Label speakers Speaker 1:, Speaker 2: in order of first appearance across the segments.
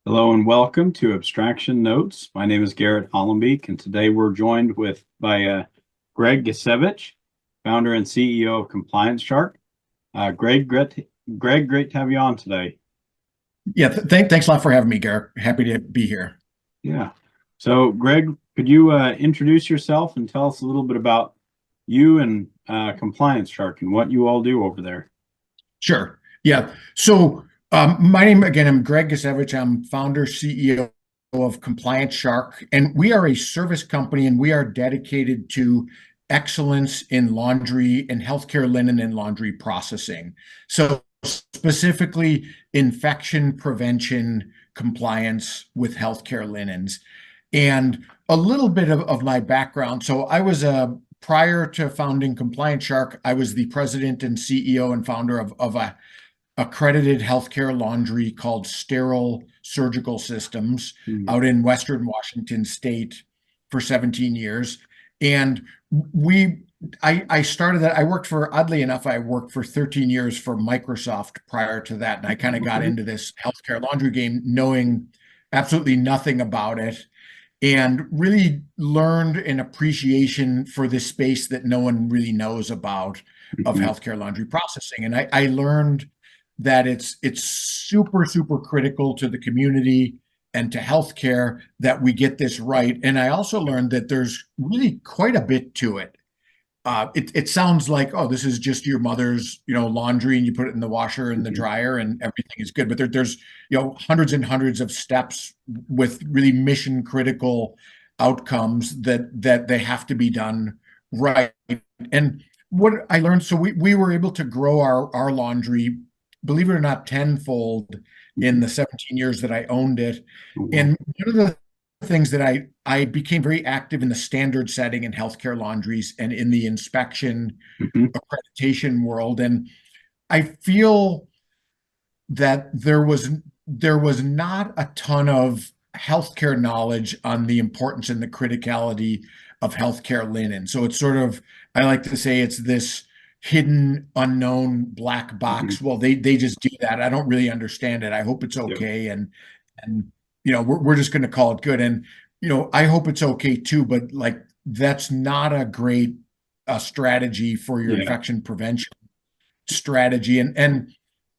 Speaker 1: Hello and welcome to Abstraction Notes. My name is Garrett Hollenbeek, and today we're joined by Greg Gicewicz, founder and CEO of Compliance Shark. Greg, great to have you on today.
Speaker 2: Yeah, thanks a lot for having me, Garrett. Happy to be here.
Speaker 1: Yeah. So, Greg, could you introduce yourself and tell us a little bit about you and Compliance Shark and what you all do over there?
Speaker 2: Sure. Yeah. So, my name again, I'm Greg Gicewicz. I'm founder, CEO of Compliance Shark, and we are a service company, and we are dedicated to excellence in laundry and healthcare linen and laundry processing. So, specifically, infection prevention compliance with healthcare linens. And a little bit of my background. So, prior to founding Compliance Shark, I was the president and CEO and founder of a accredited healthcare laundry called Sterile Surgical Systems
Speaker 1: Hmm.
Speaker 2: out in Western Washington State for 17 years. And we I started that. Oddly enough, I worked for 13 years for Microsoft prior to that. And I kind of got
Speaker 1: Okay.
Speaker 2: into this healthcare laundry game knowing absolutely nothing about it and really learned an appreciation for this space that no one really knows about of
Speaker 1: Mhm.
Speaker 2: healthcare laundry processing. And I learned that it's super, super critical to the community and to healthcare that we get this right. And I also learned that there's really quite a bit to it. It sounds like, oh, this is just your mother's, laundry, and you put it in the washer and the
Speaker 1: Mhm.
Speaker 2: dryer, and everything is good. But there's, hundreds and hundreds of steps with really mission critical outcomes that they have to be done right. And what I learned, so we were able to grow our laundry, believe it or not, tenfold in
Speaker 1: Mhm.
Speaker 2: the 17 years that I owned it.
Speaker 1: Oh, wow.
Speaker 2: And one of the things that I became very active in the standard setting in healthcare laundries and in the inspection
Speaker 1: Mhm.
Speaker 2: accreditation world. And I feel that there was not a ton of healthcare knowledge on the importance and the criticality of healthcare linen. So it's sort of, I like to say, it's this hidden, unknown black
Speaker 1: Mhm.
Speaker 2: box. Well, they just do that. I don't really understand it. I hope it's
Speaker 1: Yep.
Speaker 2: okay. And we're just going to call it good. And I hope it's okay too. But like that's not a great strategy for your
Speaker 1: Yeah.
Speaker 2: infection prevention strategy. And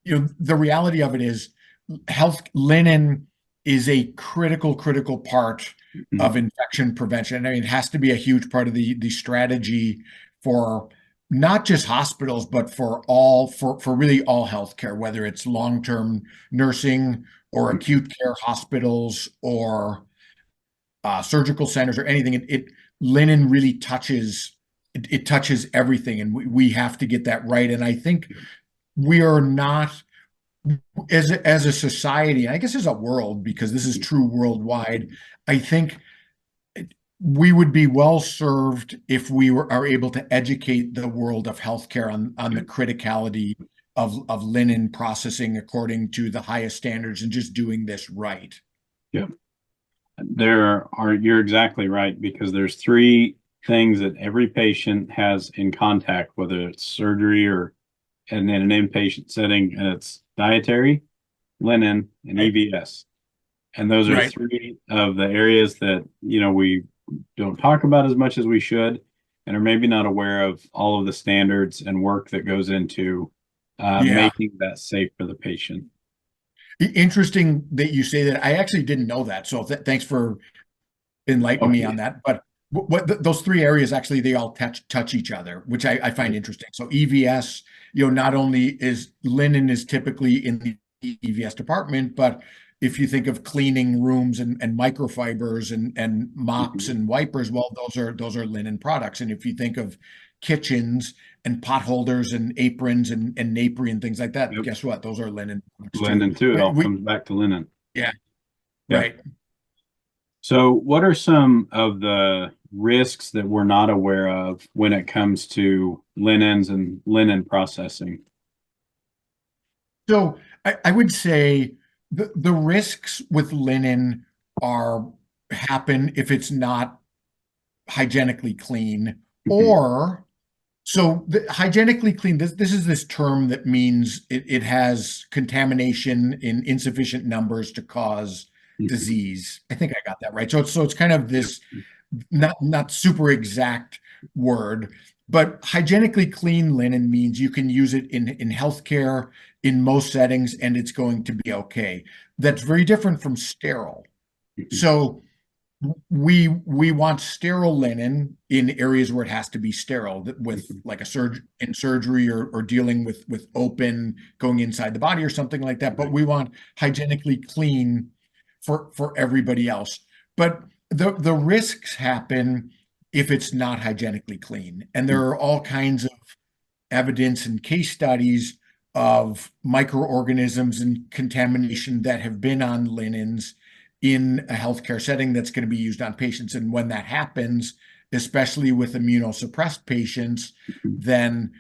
Speaker 2: the reality of it is health linen is a critical part
Speaker 1: Mhm.
Speaker 2: of infection prevention. I mean, it has to be a huge part of the strategy for not just hospitals, but for really all healthcare, whether it's long-term nursing or
Speaker 1: Mhm.
Speaker 2: acute care hospitals or surgical centers or anything. Linen really it touches everything, and we have to get that right. And I think we are not, as a society, I guess as a world, because this is true worldwide. I think we would be well served if are able to educate the world of healthcare on the
Speaker 1: Yep.
Speaker 2: criticality of linen processing according to the highest standards and just doing this right.
Speaker 1: Yep. You're exactly right because there's three things that every patient has in contact, whether it's surgery or and in an inpatient setting, and it's dietary, linen, and
Speaker 2: Right.
Speaker 1: EVS. And those are
Speaker 2: Right.
Speaker 1: three of the areas that, we don't talk about as much as we should and are maybe not aware of all of the standards and work that goes into
Speaker 2: Yeah.
Speaker 1: making that safe for the patient.
Speaker 2: Interesting that you say that. I actually didn't know that. So thanks for enlighten
Speaker 1: Oh,
Speaker 2: me
Speaker 1: yeah.
Speaker 2: on that. But those three areas actually they all touch each other, which I find interesting. So EVS, not only is linen is typically in the EVS department, but if you think of cleaning rooms and microfibers and mops
Speaker 1: Mhm.
Speaker 2: and wipers, well, those are linen products. And if you think of kitchens and pot holders and aprons and napery and things like that,
Speaker 1: Yep.
Speaker 2: guess what? Those are linen products too.
Speaker 1: Linen too. It all
Speaker 2: We
Speaker 1: comes back to linen.
Speaker 2: Yeah,
Speaker 1: Yeah.
Speaker 2: right.
Speaker 1: So, what are some of the risks that we're not aware of when it comes to linens and linen processing?
Speaker 2: So I would say the risks with linen are happen if it's not hygienically clean,
Speaker 1: Mhm.
Speaker 2: or so hygienically clean. This is this term that means it has contamination in insufficient numbers to cause disease. I think I got that right. So it's kind of
Speaker 1: Yep.
Speaker 2: this not super exact word, but hygienically clean linen means you can use it in healthcare in most settings, and it's going to be okay. That's very different from sterile. So we want sterile linen in areas where it has to be sterile, with like in surgery, or dealing with open going inside the body or something like that. But
Speaker 1: Right.
Speaker 2: we want hygienically clean for everybody else. But the risks happen if it's not hygienically clean, and there are all kinds of evidence and case studies of microorganisms and contamination that have been on linens in a healthcare setting that's going to be used on patients. And when that happens, especially with immunosuppressed patients, then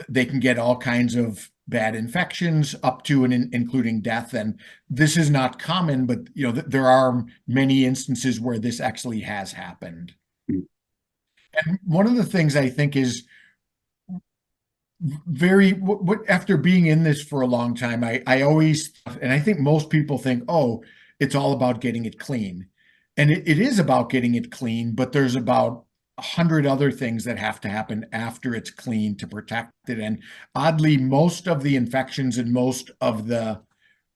Speaker 2: they can get all kinds of bad infections up to and including death. And this is not common, but there are many instances where this actually has happened. And one of the things I think is after being in this for a long time, I always, and I think most people think, oh, it's all about getting it clean. And it is about getting it clean, but there's about 100 other things that have to happen after it's clean to protect it. And oddly, most of the infections and most of the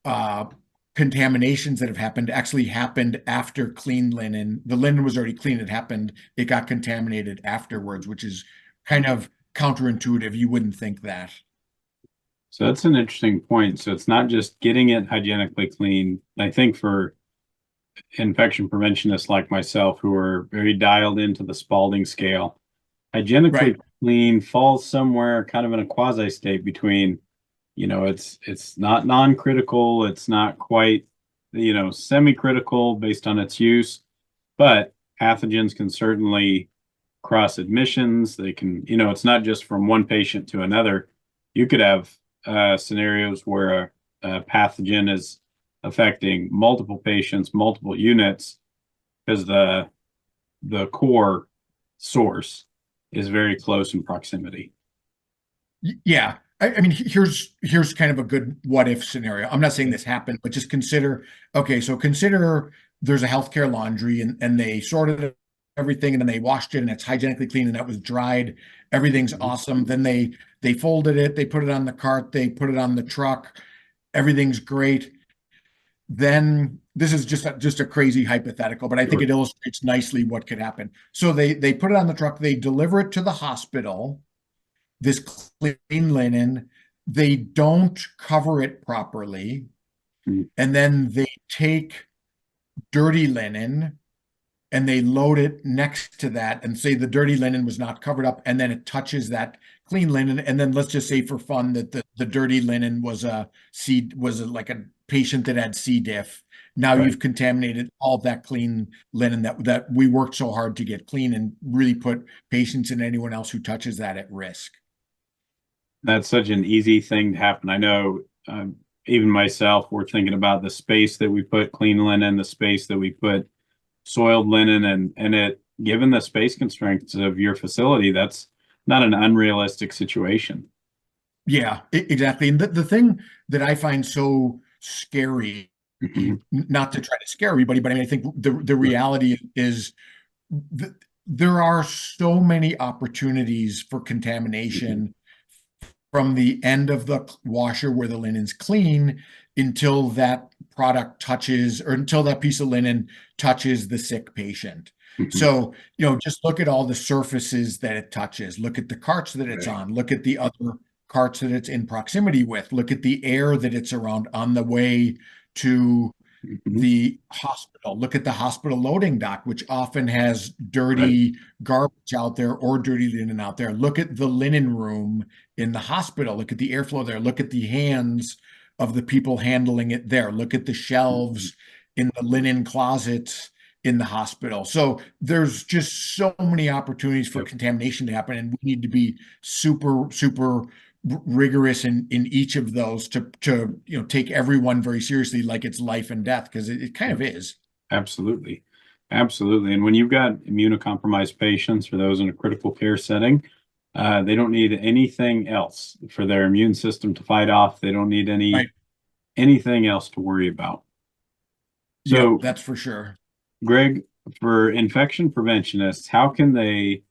Speaker 2: uh, contaminations that have happened actually happened after clean linen. The linen was already clean. It got contaminated afterwards, which is kind of counterintuitive. You wouldn't think that.
Speaker 1: So that's an interesting point. So it's not just getting it hygienically clean. I think for infection preventionists like myself who are very dialed into the Spalding scale, hygienically
Speaker 2: Right.
Speaker 1: clean falls somewhere kind of in a quasi state between, it's not non-critical, it's not quite, semi-critical based on its use, but pathogens can certainly cross admissions. They can, it's not just from one patient to another. You could have scenarios where a pathogen is affecting multiple patients, multiple units, because the core source is very close in proximity.
Speaker 2: Yeah. I mean, here's kind of a good what if scenario. I'm not saying this happened, but just consider, okay, so consider there's a healthcare laundry, and they sorted everything, and then they washed it and it's hygienically clean and that was dried. Everything's
Speaker 1: Mhm.
Speaker 2: awesome. Then they folded it, they put it on the cart, they put it on the truck. Everything's great. Then this is just a crazy hypothetical, but I think
Speaker 1: Sure.
Speaker 2: it illustrates nicely what could happen. So they put it on the truck, they deliver it to the hospital, this clean linen. They don't cover it properly.
Speaker 1: Mhm.
Speaker 2: And then they take dirty linen and they load it next to that and say the dirty linen was not covered up. And then it touches that clean linen. And then let's just say for fun that the dirty linen was like a patient that had C. diff. Now
Speaker 1: Right.
Speaker 2: you've contaminated all of that clean linen that we worked so hard to get clean, and really put patients and anyone else who touches that at risk.
Speaker 1: That's such an easy thing to happen. I know, even myself, we're thinking about the space that we put clean linen, the space that we put soiled linen, and given the space constraints of your facility, that's not an unrealistic situation.
Speaker 2: Yeah, exactly. And the thing that I find so scary,
Speaker 1: Mhm.
Speaker 2: not to try to scare everybody, but I mean, I think the
Speaker 1: Sure.
Speaker 2: reality is that there are so many opportunities for
Speaker 1: Mhm.
Speaker 2: contamination from the end of the washer where the linen's clean until that product touches, or until that piece of linen touches the sick patient.
Speaker 1: Mhm.
Speaker 2: So, just look at all the surfaces that it touches. Look at the carts that it's
Speaker 1: Right.
Speaker 2: on. Look at the other carts that it's in proximity with. Look at the air that it's around on the way to
Speaker 1: Mhm.
Speaker 2: the hospital. Look at the hospital loading dock, which often has
Speaker 1: Right.
Speaker 2: dirty garbage out there or dirty linen out there. Look at the linen room in the hospital. Look at the airflow there. Look at the hands of the people handling it there. Look at the
Speaker 1: Mhm.
Speaker 2: shelves in the linen closets in the hospital. So there's just so many opportunities for
Speaker 1: Yep.
Speaker 2: contamination to happen, and we need to be super, super rigorous in each of those to take everyone very seriously, like it's life and death, because it kind
Speaker 1: Yep.
Speaker 2: of is.
Speaker 1: Absolutely. Absolutely. And when you've got immunocompromised patients or those in a critical care setting, they don't need anything else for their immune system to fight off. They don't need
Speaker 2: Right.
Speaker 1: anything else to worry about.
Speaker 2: Yep,
Speaker 1: So,
Speaker 2: that's for sure.
Speaker 1: Greg, for infection preventionists, how can they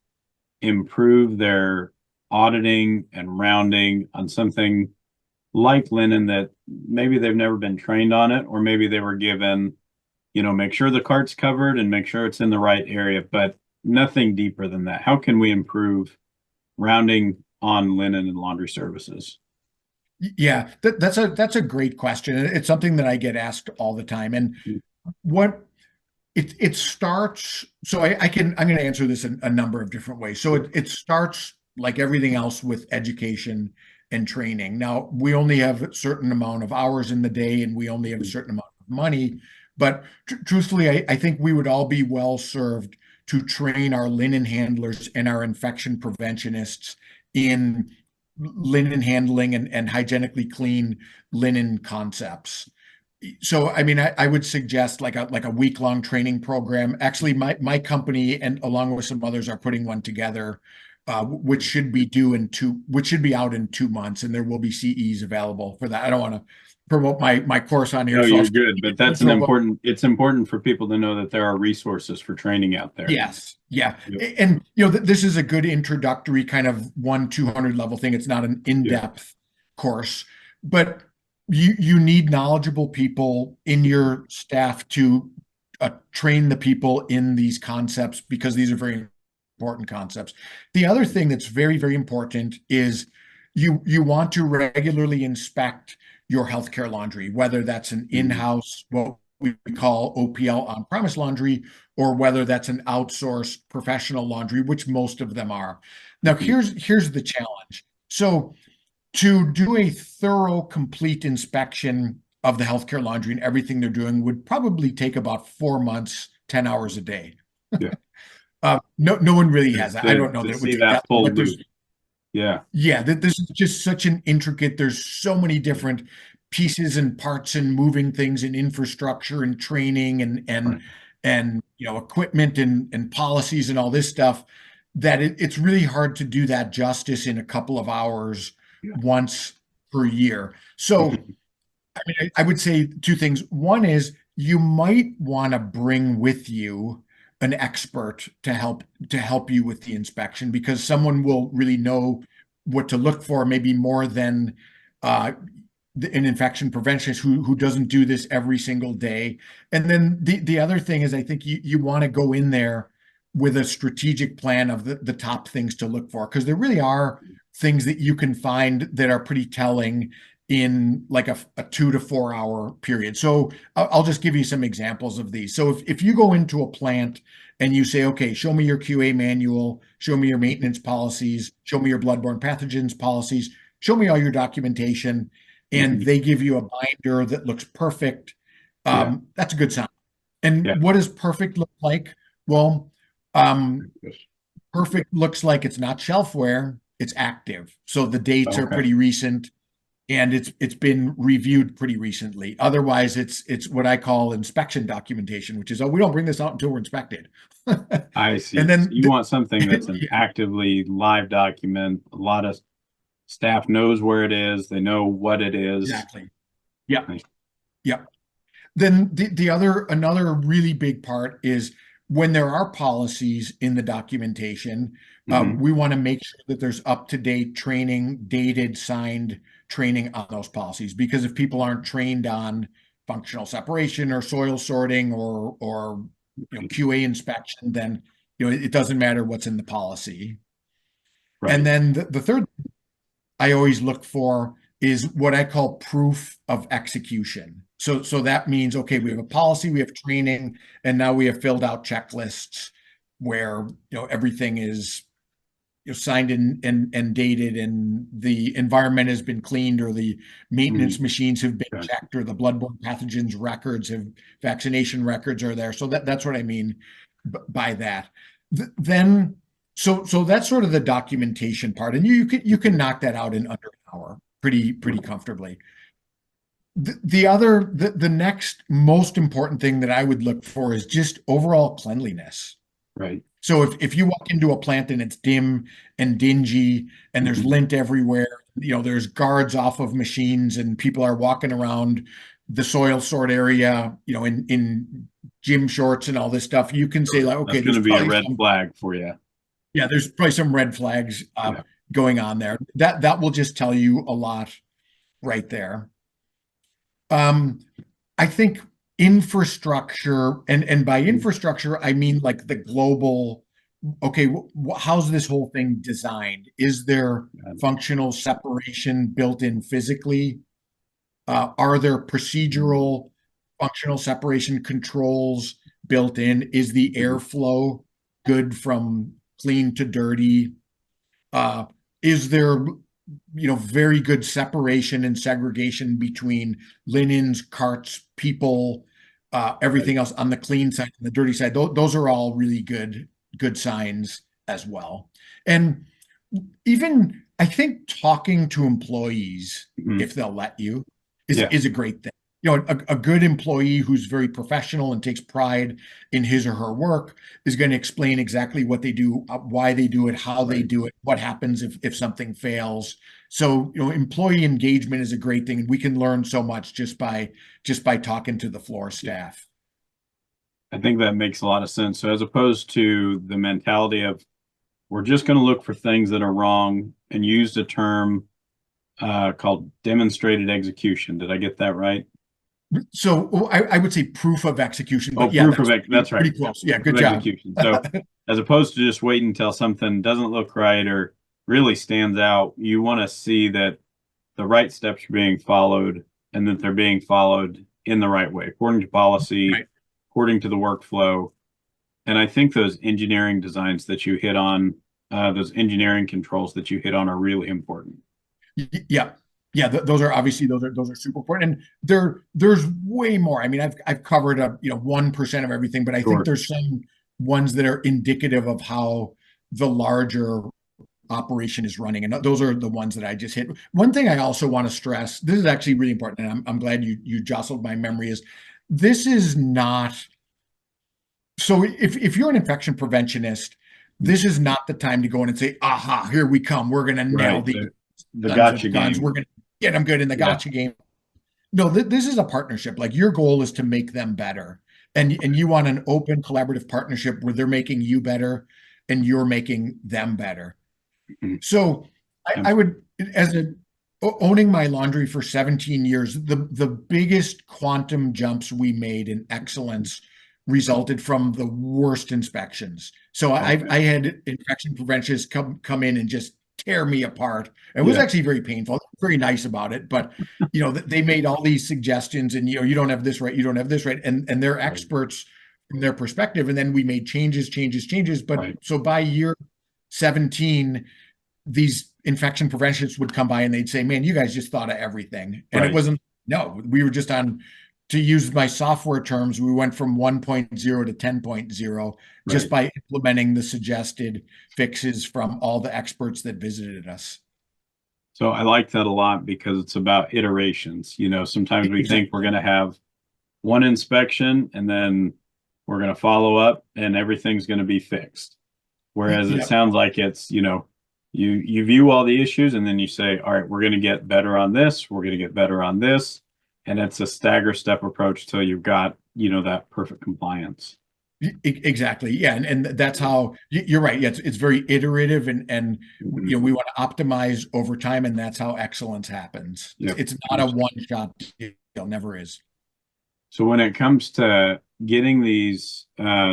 Speaker 1: improve their auditing and rounding on something like linen that maybe they've never been trained on it, or maybe they were given, make sure the cart's covered and make sure it's in the right area, but nothing deeper than that. How can we improve rounding on linen and laundry services?
Speaker 2: Yeah, that's a great question. It's something that I get asked all the time. And what it starts, so I'm going to answer this in a number of different ways. So
Speaker 1: Sure.
Speaker 2: it starts like everything else with education and training. Now, we only have a certain amount of hours in the day and we only have a certain amount of money. But truthfully, I think we would all be well served to train our linen handlers and our infection preventionists in linen handling and hygienically clean linen concepts. So, I mean, I would suggest like a week-long training program. Actually, my company and along with some others are putting one together, which should be out in 2 months, and there will be CEs available for that. I don't want to promote my course on here,
Speaker 1: No,
Speaker 2: so I'll
Speaker 1: you're
Speaker 2: stay
Speaker 1: good, but that's
Speaker 2: intro, but
Speaker 1: it's important for people to know that there are resources for training out there.
Speaker 2: yes, yeah,
Speaker 1: Yep.
Speaker 2: and this is a good introductory kind of 1-200 level thing. It's not an
Speaker 1: Yeah.
Speaker 2: in-depth course, but you need knowledgeable people in your staff to train the people in these concepts because these are very important concepts. The other thing that's very, very important is you want to regularly inspect your healthcare laundry, whether that's an
Speaker 1: Mhm.
Speaker 2: in-house, what we call OPL on-premise laundry, or whether that's an outsourced professional laundry, which most of them are. Now,
Speaker 1: Mhm.
Speaker 2: here's the challenge. So to do a thorough, complete inspection of the healthcare laundry and everything they're doing would probably take about 4 months, 10 hours a day.
Speaker 1: Yeah.
Speaker 2: No one really
Speaker 1: To,
Speaker 2: has that. I
Speaker 1: to,
Speaker 2: don't know
Speaker 1: to
Speaker 2: that it would
Speaker 1: see
Speaker 2: take
Speaker 1: that
Speaker 2: that long,
Speaker 1: full
Speaker 2: but there's
Speaker 1: loop. Yeah.
Speaker 2: yeah, this is just such an intricate, there's so many different pieces and parts and moving things and infrastructure and training
Speaker 1: Right.
Speaker 2: and equipment and policies and all this stuff that it's really hard to do that justice in a couple of hours
Speaker 1: Yeah.
Speaker 2: once per year. So I mean, I would say two things. One is you might want to bring with you an expert to help you with the inspection because someone will really know what to look for, maybe more than uh, an infection preventionist who doesn't do this every single day. And then the other thing is I think you want to go in there with a strategic plan of the top things to look for because there really are things that you can find that are pretty telling in like a 2 to 4 hour period. So I'll just give you some examples of these. So if you go into a plant and you say, okay, show me your QA manual, show me your maintenance policies, show me your bloodborne pathogens policies, show me all your documentation, and
Speaker 1: Mhm.
Speaker 2: they give you a binder that looks perfect,
Speaker 1: Yeah.
Speaker 2: that's a good sign. And
Speaker 1: Yeah.
Speaker 2: what does perfect look like? Well, um, perfect looks like it's not shelfware, it's active. So the dates are
Speaker 1: Okay.
Speaker 2: pretty recent and it's been reviewed pretty recently. Otherwise, it's what I call inspection documentation, which is, oh, we don't bring this out until we're inspected.
Speaker 1: I
Speaker 2: And
Speaker 1: see. So
Speaker 2: then
Speaker 1: you want something that's an
Speaker 2: yeah,
Speaker 1: actively live document. A lot of staff knows where it is. They know what it is.
Speaker 2: exactly. Yep.
Speaker 1: Nice.
Speaker 2: Yep. Then the other another really big part is when there are policies in the documentation,
Speaker 1: Hmm.
Speaker 2: we want to make sure that there's up-to-date training, dated, signed training on those policies. Because if people aren't trained on functional separation or soil sorting or QA inspection, then it doesn't matter what's in the policy. And
Speaker 1: Right.
Speaker 2: then the third I always look for is what I call proof of execution. So that means, okay, we have a policy, we have training, and now we have filled out checklists where everything is signed and dated, and the environment has been cleaned, or the maintenance
Speaker 1: Mhm.
Speaker 2: machines have been
Speaker 1: Gotcha.
Speaker 2: checked, or the bloodborne pathogens records have vaccination records are there. So that's what I mean by that. Then so that's sort of the documentation part, and you can knock that out in under an hour pretty
Speaker 1: Right.
Speaker 2: comfortably. The next most important thing that I would look for is just overall cleanliness.
Speaker 1: Right.
Speaker 2: So if you walk into a plant and it's dim and dingy and there's
Speaker 1: Mhm.
Speaker 2: lint everywhere, there's guards off of machines and people are walking around the soil sort area, in gym shorts and all this stuff, you can say
Speaker 1: Sure.
Speaker 2: like, okay,
Speaker 1: That's going
Speaker 2: there's
Speaker 1: to be a
Speaker 2: probably
Speaker 1: red
Speaker 2: some,
Speaker 1: flag for you.
Speaker 2: yeah, there's probably some red flags
Speaker 1: Yeah.
Speaker 2: going on there. That will just tell you a lot right there. Um, I think infrastructure, and by infrastructure, I mean like the global, okay, how's this whole thing designed? Is there functional separation built in physically? Are there procedural functional separation controls built in? Is the airflow good from clean to dirty? Uh, is there, very good separation and segregation between linens, carts, people,
Speaker 1: Right.
Speaker 2: everything else on the clean side and the dirty side? Those are all really good signs as well. And even I think talking to employees,
Speaker 1: Mhm.
Speaker 2: if they'll let you, is
Speaker 1: Yeah.
Speaker 2: is a great thing. A good employee who's very professional and takes pride in his or her work is going to explain exactly what they do, why they do it, how they
Speaker 1: Right.
Speaker 2: do it, what happens if something fails. So, employee engagement is a great thing, and we can learn so much just by talking to the floor
Speaker 1: Yeah.
Speaker 2: staff.
Speaker 1: I think that makes a lot of sense. So as opposed to the mentality of we're just going to look for things that are wrong and use the term called demonstrated execution. Did I get that right?
Speaker 2: So I would say proof of execution,
Speaker 1: Oh,
Speaker 2: but yeah,
Speaker 1: proof of
Speaker 2: that's
Speaker 1: ex that's right.
Speaker 2: pretty
Speaker 1: Yeah,
Speaker 2: close. Yeah,
Speaker 1: proof
Speaker 2: good
Speaker 1: of
Speaker 2: job.
Speaker 1: execution. So as opposed to just waiting until something doesn't look right or really stands out, you want to see that the right steps are being followed and that they're being followed in the right way, according to policy,
Speaker 2: Right.
Speaker 1: according to the workflow. And I think those engineering designs that you hit on, those engineering controls that you hit on are really important.
Speaker 2: Yeah. Yeah, those are obviously those are super important, and there's way more. I mean, I've covered up 1% of everything, but I think
Speaker 1: Sure.
Speaker 2: there's some ones that are indicative of how the larger operation is running, and those are the ones that I just hit. One thing I also want to stress, this is actually really important, and I'm glad you jostled my memory, is this is not. So if you're an infection preventionist, this is not the time to go in and say, aha, here we come. We're going to nail
Speaker 1: Right.
Speaker 2: these
Speaker 1: The
Speaker 2: sons
Speaker 1: gotcha
Speaker 2: of guns.
Speaker 1: game.
Speaker 2: We're going to get them good in the
Speaker 1: Yeah.
Speaker 2: gotcha game. No, this is a partnership. Like, your goal is to make them better. And you want an open collaborative partnership where they're making you better and you're making them better.
Speaker 1: Mhm.
Speaker 2: So I
Speaker 1: Absolutely.
Speaker 2: would, as a owning my laundry for 17 years, the biggest quantum jumps we made in excellence resulted from the worst inspections. So
Speaker 1: Okay.
Speaker 2: I had infection preventionists come in and just tear me apart. It was
Speaker 1: Yeah.
Speaker 2: actually very painful, very nice about it, but they made all these suggestions, and you don't have this right, you don't have this right, and they're
Speaker 1: Right.
Speaker 2: experts from their perspective. And then we made changes. But
Speaker 1: Right.
Speaker 2: so by year 17, these infection preventionists would come by and they'd say, man, you guys just thought of everything. And it
Speaker 1: Right.
Speaker 2: wasn't, no, we were just on, to use my software terms, we went from 1.0 to 10.0 just
Speaker 1: Right.
Speaker 2: by implementing the suggested fixes from all the experts that visited us.
Speaker 1: So I like that a lot because it's about iterations. Sometimes we think we're
Speaker 2: Exactly.
Speaker 1: going to have one inspection and then we're going to follow up and everything's going to be fixed. Whereas it
Speaker 2: Yep.
Speaker 1: sounds like it's, you view all the issues and then you say, all right, we're going to get better on this, we're going to get better on this. And it's a stagger step approach till you've got, that perfect compliance.
Speaker 2: Exactly. Yeah. And that's how you're right. Yeah, it's very iterative, and
Speaker 1: Mhm.
Speaker 2: we want to optimize over time, and that's how excellence happens.
Speaker 1: Yep.
Speaker 2: It's not a one shot deal, never is.
Speaker 1: So when it comes to getting these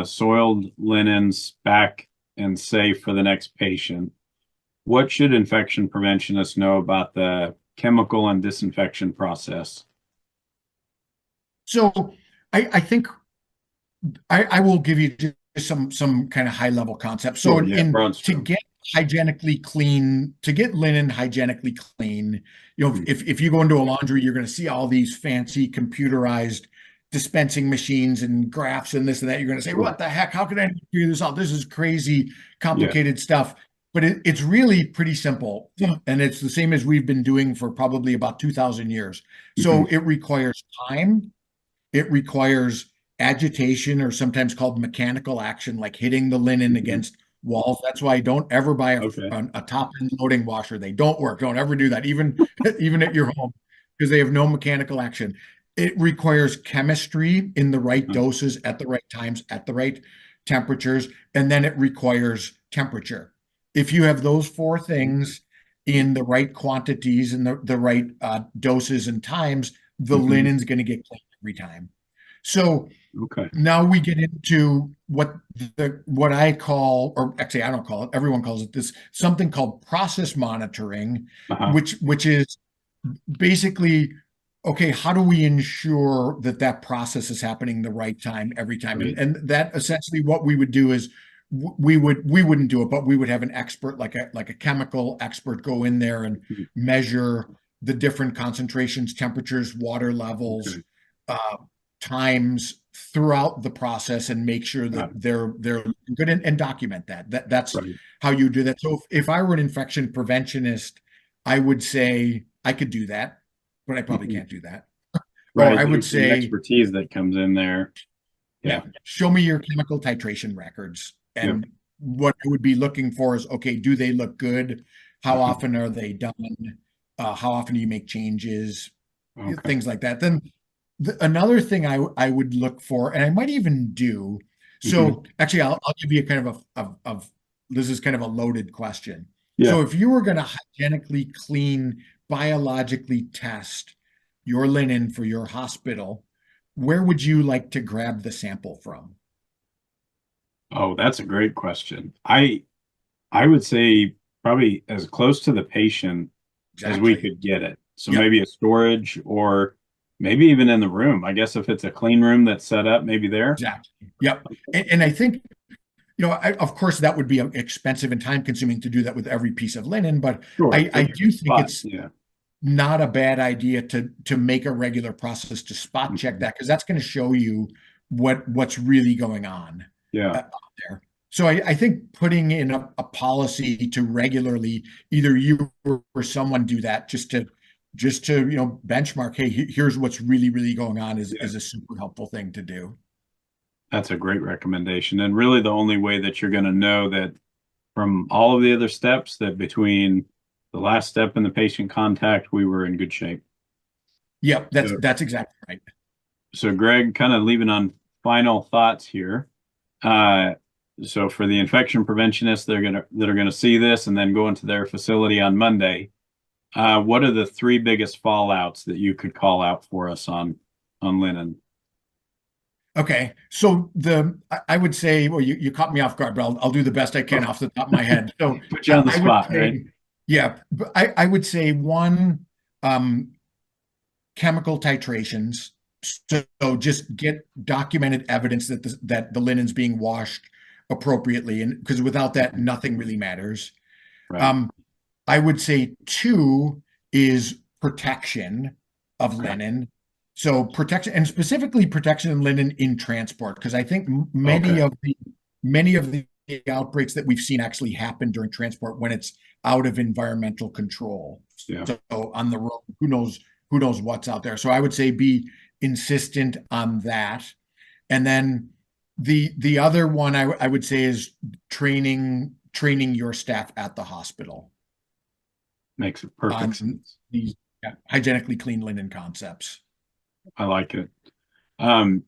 Speaker 1: soiled linens back and safe for the next patient, what should infection preventionists know about the chemical and disinfection process?
Speaker 2: So I think I will give you just some kind of high level concepts. So
Speaker 1: Sure, yeah, broad
Speaker 2: to
Speaker 1: strokes.
Speaker 2: get hygienically clean, to get linen hygienically clean,
Speaker 1: Mhm.
Speaker 2: if you go into a laundry, you're going to see all these fancy computerized dispensing machines and graphs and this and that. You're going to say,
Speaker 1: Sure.
Speaker 2: what the heck? How can I figure this out? This is crazy,
Speaker 1: Yeah.
Speaker 2: complicated stuff. But it's really pretty simple. And it's the same as we've been doing for probably about 2,000 years. So
Speaker 1: Mhm.
Speaker 2: it requires time. It requires agitation, or sometimes called mechanical action, like hitting the linen
Speaker 1: Mhm.
Speaker 2: against walls. That's why I don't ever buy
Speaker 1: Okay.
Speaker 2: a top end loading washer. They don't work. Don't ever do that, even even at your home, because they have no mechanical action. It requires chemistry in the right
Speaker 1: Uh,
Speaker 2: doses at the right times at the right temperatures, and then it requires temperature. If you have those four things in the right quantities and the right doses and times, the
Speaker 1: mhm.
Speaker 2: linen's going to get cleaned every time. So
Speaker 1: Okay.
Speaker 2: now we get into what I call, or actually I don't call it, everyone calls it this, something called process monitoring,
Speaker 1: Uh-huh.
Speaker 2: which is basically, okay, how do we ensure that that process is happening the right time every time? And
Speaker 1: Right.
Speaker 2: and that essentially what we would do is we wouldn't do it, but we would have an expert like a chemical expert go in there and
Speaker 1: Mhm.
Speaker 2: measure the different concentrations, temperatures, water levels,
Speaker 1: Okay.
Speaker 2: uh, times throughout the process and make sure that
Speaker 1: Got it.
Speaker 2: they're good and document that. That's
Speaker 1: Right.
Speaker 2: how you do that. So if I were an infection preventionist, I would say I could do that, but I probably
Speaker 1: Mhm.
Speaker 2: can't do that. Or
Speaker 1: Right.
Speaker 2: I would
Speaker 1: There's some
Speaker 2: say,
Speaker 1: expertise that comes in there.
Speaker 2: yeah,
Speaker 1: Yeah.
Speaker 2: show me your chemical titration records.
Speaker 1: Yep.
Speaker 2: And what I would be looking for is, okay, do they look good? How
Speaker 1: Uh-huh.
Speaker 2: often are they done? How often do you make changes?
Speaker 1: Okay.
Speaker 2: Things like that. Then another thing I would look for, and I might even do.
Speaker 1: Mhm.
Speaker 2: So actually, I'll give you a kind of this is kind of a loaded question.
Speaker 1: Yeah.
Speaker 2: So if you were going to hygienically clean, biologically test your linen for your hospital, where would you like to grab the sample from?
Speaker 1: Oh, that's a great question. I would say probably as close to the patient as we
Speaker 2: Exactly.
Speaker 1: could get it. So
Speaker 2: Yep.
Speaker 1: maybe a storage or maybe even in the room. I guess if it's a clean room that's set up, maybe there.
Speaker 2: Exactly. Yep. And I think, of course, that would be expensive and time consuming to do that with every piece of linen, but
Speaker 1: Sure.
Speaker 2: I
Speaker 1: Just
Speaker 2: do think
Speaker 1: spot.
Speaker 2: it's
Speaker 1: Yeah.
Speaker 2: not a bad idea to make a regular process to spot check
Speaker 1: Mhm.
Speaker 2: that because that's going to show you what's really going on
Speaker 1: Yeah.
Speaker 2: out there. So I think putting in a policy to regularly either you or someone do that just to benchmark, hey, here's what's really going on
Speaker 1: Yeah.
Speaker 2: is a super helpful thing to do.
Speaker 1: That's a great recommendation. And really the only way that you're going to know that from all of the other steps that between the last step and the patient contact, we were in good shape.
Speaker 2: Yep, that's
Speaker 1: So,
Speaker 2: that's exactly right.
Speaker 1: so Greg, kind of leaving on final thoughts here. Uh, so for the infection preventionists, that are gonna see this and then go into their facility on Monday. What are the three biggest fallouts that you could call out for us on linen?
Speaker 2: Okay, so I would say, well, you caught me off guard, but I'll do the best I can
Speaker 1: Oh,
Speaker 2: off the top of my head. So
Speaker 1: put you on the
Speaker 2: I would
Speaker 1: spot, right?
Speaker 2: say, yeah, but I would say one, um, chemical titrations. So just get documented evidence that the linen's being washed appropriately, and because without that,
Speaker 1: Mhm.
Speaker 2: nothing really matters.
Speaker 1: Right.
Speaker 2: Um, I would say two is protection of
Speaker 1: Okay.
Speaker 2: linen. So protection and specifically protection of linen in transport, because I think
Speaker 1: Okay.
Speaker 2: many of the outbreaks that we've seen actually happen during transport when it's out of environmental control.
Speaker 1: Yeah.
Speaker 2: So on the road, who knows what's out there. So I would say be insistent on that. And then the other one I would say is training your staff at the hospital
Speaker 1: Makes perfect
Speaker 2: on
Speaker 1: sense.
Speaker 2: these hygienically clean linen concepts.
Speaker 1: I like it. Um,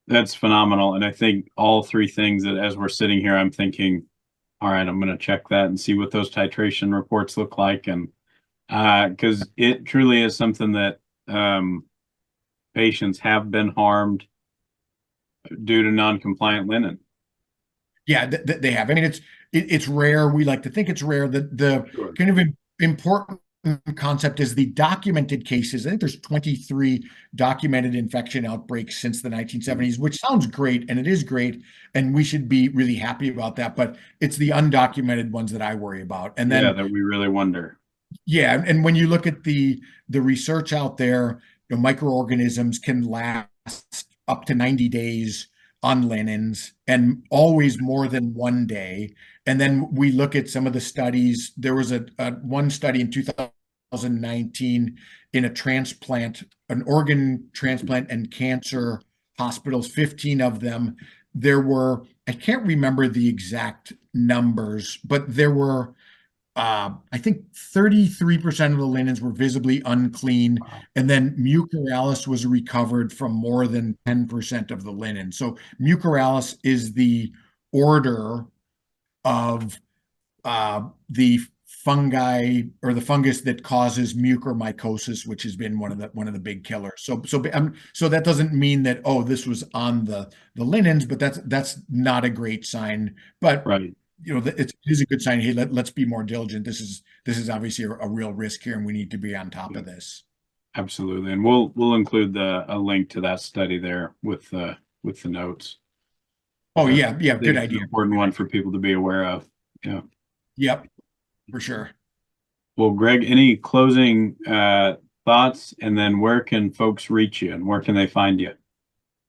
Speaker 1: that's phenomenal. And I think all three things that as we're sitting here, I'm thinking, all right, I'm going to check that and see what those titration reports look like. And because it truly is something that um, patients have been harmed due to non-compliant linen.
Speaker 2: Yeah, they have. I mean, it's rare. We like to think it's rare. The
Speaker 1: Sure.
Speaker 2: kind of important concept is the documented cases. I think there's 23 documented infection outbreaks since the
Speaker 1: Mhm.
Speaker 2: 1970s, which sounds great, and it is great, and we should be really happy about that. But it's the undocumented ones that I worry about. And
Speaker 1: Yeah,
Speaker 2: then,
Speaker 1: that we really wonder.
Speaker 2: yeah, and when you look at the research out there, microorganisms can last up to 90 days on linens and always more than 1 day. And then we look at some of the studies. There was a one study in 2019 in an organ transplant and cancer hospitals, 15 of them. I can't remember the exact numbers, but there were I think 33% of the linens were visibly unclean,
Speaker 1: Wow.
Speaker 2: and then mucorales was recovered from more than 10% of the linen. So mucorales is the order of the fungi or the fungus that causes mucormycosis, which has been one of the big killers. So that doesn't mean that, oh, this was on the linens, but that's not a great sign. But
Speaker 1: Right.
Speaker 2: it is a good sign. Hey, let's be more diligent. This is obviously a real risk here, and we need to be on top
Speaker 1: Yeah,
Speaker 2: of this.
Speaker 1: absolutely. And we'll include a link to that study there with the notes.
Speaker 2: Oh
Speaker 1: I
Speaker 2: yeah, yeah,
Speaker 1: think
Speaker 2: good
Speaker 1: it's an
Speaker 2: idea.
Speaker 1: important one for people to be aware of. Yeah.
Speaker 2: Yep, for sure.
Speaker 1: Well, Greg, any closing thoughts? And then where can folks reach you and where can they find you?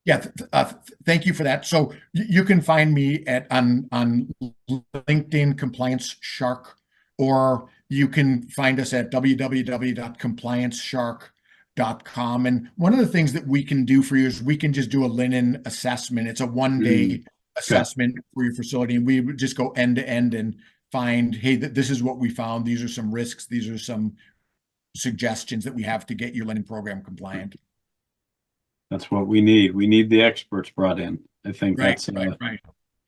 Speaker 2: Yeah, thank you for that. So you can find me on LinkedIn Compliance Shark, or you can find us at www.complianceshark.com. And one of the things that we can do for you is we can just do a linen assessment. It's a one
Speaker 1: Mm,
Speaker 2: day
Speaker 1: okay.
Speaker 2: assessment for your facility, and we would just go end to end and find, hey, this is what we found. These are some risks. These are some suggestions that we have to get your linen program compliant.
Speaker 1: That's what we need. We need the experts brought in. I think
Speaker 2: Right,
Speaker 1: that's
Speaker 2: right, right.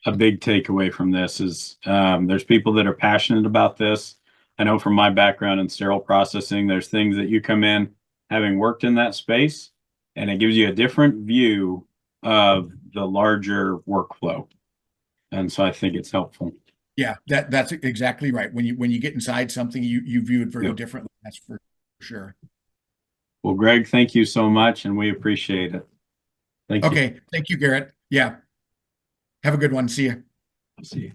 Speaker 1: a big takeaway from this is there's people that are passionate about this. I know from my background in sterile processing, there's things that you come in having worked in that space, and it gives you a different view of the larger workflow. And so I think it's helpful.
Speaker 2: Yeah, that's exactly right. When you get inside something, you view it very
Speaker 1: Yep.
Speaker 2: differently. That's for sure.
Speaker 1: Well, Greg, thank you so much, and we appreciate it. Thank you.
Speaker 2: Okay, thank you, Garrett. Yeah, have a good one. See you.
Speaker 1: See you.